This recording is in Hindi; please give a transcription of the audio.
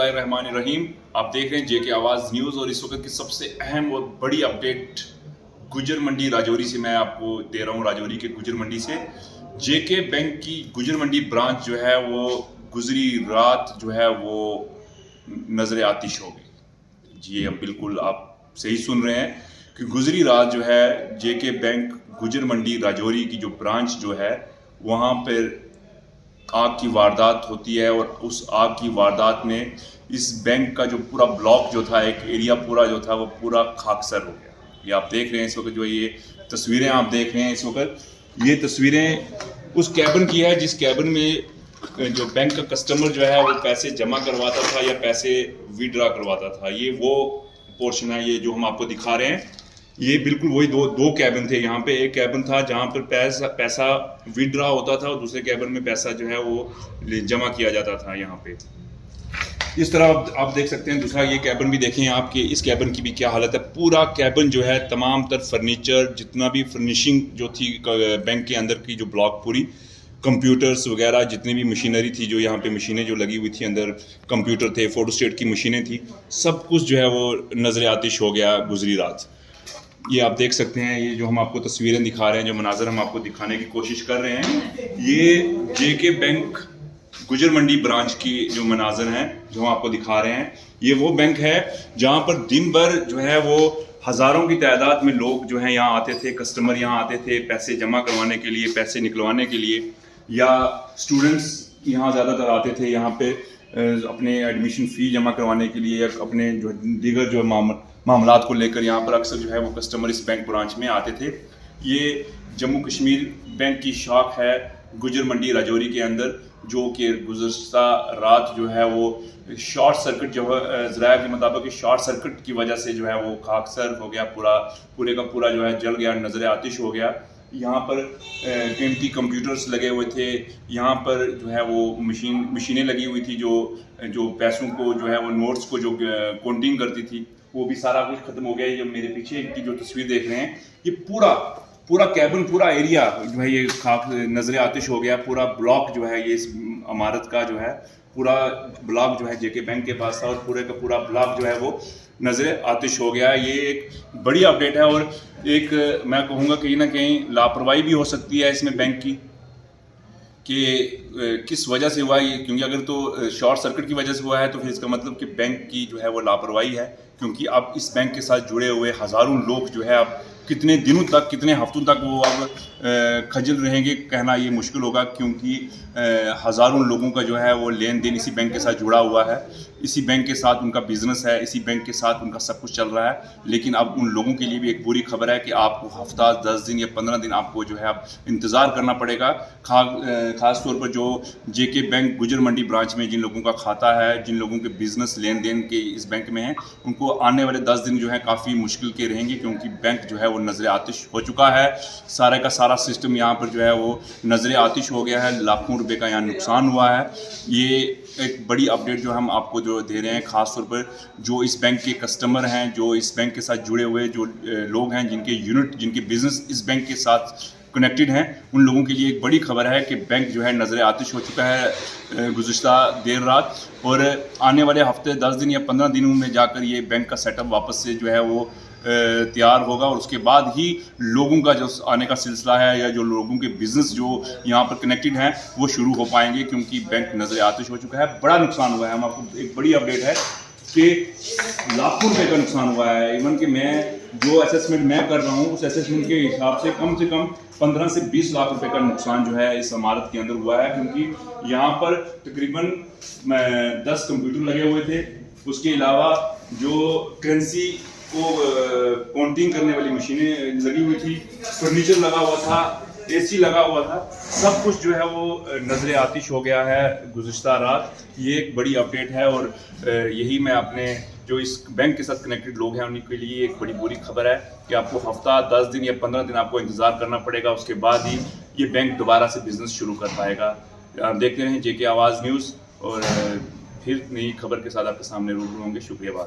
बिस्मिल्लाहिर्रहमानिर्रहीम। आप देख रहे हैं जेके आवाज़ न्यूज़ और इस वक्त की सबसे अहम और बड़ी अपडेट गुजर मंडी राजौरी से मैं आपको दे रहा हूँ। राजौरी के गुजर मंडी से जेके बैंक की गुजर मंडी ब्रांच जो है वो गुजरी रात जो है वो नजर आतिश हो गई। जी अब बिल्कुल आप सही सुन रहे हैं कि गुजरी रात जो है जेके बैंक गुजर मंडी राजौरी की जो ब्रांच जो है वहाँ पर आग की वारदात होती है और उस आग की वारदात में इस बैंक का जो पूरा ब्लॉक जो था, एक एरिया पूरा जो था वो पूरा खाकसर हो गया। ये आप देख रहे हैं इस वक्त, जो ये तस्वीरें आप देख रहे हैं इस वक्त, ये तस्वीरें उस कैबिन की है जिस कैबिन में जो बैंक का कस्टमर जो है वो पैसे जमा करवाता था या पैसे विड्रा करवाता था। ये वो पोर्शन है ये जो हम आपको दिखा रहे हैं। ये बिल्कुल वही दो कैबिन थे। यहाँ पे एक कैबिन था जहाँ पर पैसा विड्रा होता था और दूसरे कैबिन में पैसा जो है वो जमा किया जाता था। यहाँ पे इस तरह आप देख सकते हैं। दूसरा ये कैबिन भी देखें आपके, इस कैबिन की भी क्या हालत है। पूरा कैबिन जो है तमाम तर फर्नीचर, जितना भी फर्निशिंग जो थी बैंक के अंदर की जो ब्लॉक, पूरी कंप्यूटर्स वगैरह जितनी भी मशीनरी थी, जो यहाँ पे मशीनें जो लगी हुई थी, अंदर कंप्यूटर थे, फोटोस्टेट की मशीनें थी, सब कुछ जो है वो नजर आतिश हो गया गुजरी रात। ये आप देख सकते हैं, ये जो हम आपको तस्वीरें दिखा रहे हैं, जो मनाजर हम आपको दिखाने की कोशिश कर रहे हैं, ये जेके बैंक गुजर मंडी ब्रांच की जो मनाजर हैं जो हम आपको दिखा रहे हैं। ये वो बैंक है जहाँ पर दिन भर जो है वो हज़ारों की तादाद में लोग जो हैं यहाँ आते थे, कस्टमर यहाँ आते थे पैसे जमा करवाने के लिए, पैसे निकलवाने के लिए, या स्टूडेंट्स यहाँ ज़्यादातर आते थे यहाँ पे अपने एडमिशन फ़ी जमा करवाने के लिए, या अपने जो दीगर जो मामलात को लेकर यहाँ पर अक्सर जो है वो कस्टमर इस बैंक ब्रांच में आते थे। ये जम्मू कश्मीर बैंक की शाख है गुजर मंडी राजौरी के अंदर, जो कि गुज़श्ता रात जो है वो शॉर्ट सर्किट जो है ज़राया के मुताबिक शॉर्ट सर्किट की वजह से जो है वो खाकसर हो गया, पूरे का पूरा जो है जल गया, नज़र आतिश हो गया। यहाँ पर कीमती कंप्यूटर्स लगे हुए थे, यहाँ पर जो है वो मशीनें लगी हुई थी जो पैसों को जो है वो नोट्स को जो काउंटिंग करती थी, वो भी सारा कुछ ख़त्म हो गया। ये मेरे पीछे की जो तस्वीर देख रहे हैं, ये पूरा कैबिन, पूरा एरिया जो है ये खाक नजर आतिश हो गया। पूरा ब्लॉक जो है ये इस इमारत का जो है पूरा ब्लॉक जो है जेके बैंक के पास था और पूरे का पूरा ब्लॉक जो है वो नजर आतिश हो गया। ये एक बड़ी अपडेट है और एक मैं कहूँगा कहीं ना कहीं लापरवाही भी हो सकती है इसमें बैंक की, कि किस वजह से हुआ ये। क्योंकि अगर तो शॉर्ट सर्किट की वजह से हुआ है तो फिर इसका मतलब कि बैंक की जो है वो लापरवाही है, क्योंकि अब इस बैंक के साथ जुड़े हुए हज़ारों लोग जो है अब कितने दिनों तक, कितने हफ्तों तक वो अब खजल रहेंगे कहना ये मुश्किल होगा, क्योंकि हज़ारों लोगों का जो है वो लेन देन इसी बैंक के साथ जुड़ा हुआ है, इसी बैंक के साथ उनका बिजनेस है, इसी बैंक के साथ उनका सब कुछ चल रहा है। लेकिन अब उन लोगों के लिए भी एक बुरी खबर है कि आपको हफ्ता 10 दिन या 15 दिन आपको जो है अब इंतज़ार करना पड़ेगा। ख़ास तौर पर जो जेके बैंक गुजर मंडी ब्रांच में जिन लोगों का खाता है, जिन लोगों के बिजनेस लेन देन के इस बैंक में हैं, उनको आने वाले 10 दिन जो है काफ़ी मुश्किल के रहेंगे, क्योंकि बैंक जो है वो नजर आतिश हो चुका है। सारे का सारा सिस्टम यहाँ पर जो है वो नजर आतिश हो गया है, लाखों रुपए का यहाँ नुकसान हुआ है। ये एक बड़ी अपडेट जो हम आपको जो दे रहे हैं, ख़ास तौर पर जो इस बैंक के कस्टमर हैं, जो इस बैंक के साथ जुड़े हुए जो लोग हैं, जिनके यूनिट, जिनके बिजनेस इस बैंक के साथ कनेक्टेड हैं, उन लोगों के लिए एक बड़ी खबर है कि बैंक जो है नज़र आतिश हो चुका है गुज़श्ता देर रात। और आने वाले हफ्ते 10 दिन या 15 दिनों में जाकर ये बैंक का सेटअप वापस से जो है वो तैयार होगा और उसके बाद ही लोगों का जो आने का सिलसिला है या जो लोगों के बिजनेस जो यहाँ पर कनेक्टेड हैं वो शुरू हो पाएंगे, क्योंकि बैंक नजर आतिश हो चुका है। बड़ा नुकसान हुआ है। हम आपको एक बड़ी अपडेट है कि लाखों रुपए का नुकसान हुआ है। इवन कि मैं जो असेसमेंट मैं कर रहा हूँ उस असेसमेंट के हिसाब से कम 15 से 20 लाख रुपए का नुकसान जो है इस इमारत के अंदर हुआ है, क्योंकि यहाँ पर तकरीबन 10 कंप्यूटर लगे हुए थे। उसके अलावा जो करेंसी को काउंटिंग करने वाली मशीनें लगी हुई थी, फर्नीचर लगा हुआ था, एसी लगा हुआ था, सब कुछ जो है वो नजर आतिश हो गया है गुज़श्ता रात। ये एक बड़ी अपडेट है और यही मैं अपने जो इस बैंक के साथ कनेक्टेड लोग हैं उनके लिए एक बड़ी बुरी खबर है कि आपको हफ्ता 10 दिन या 15 दिन आपको इंतज़ार करना पड़ेगा, उसके बाद ही ये बैंक दोबारा से बिजनेस शुरू कर पाएगा। आप देखते रहें जेके आवाज़ न्यूज़ और फिर नई खबर के साथ आपके सामने रूबरू होंगे। शुक्रिया।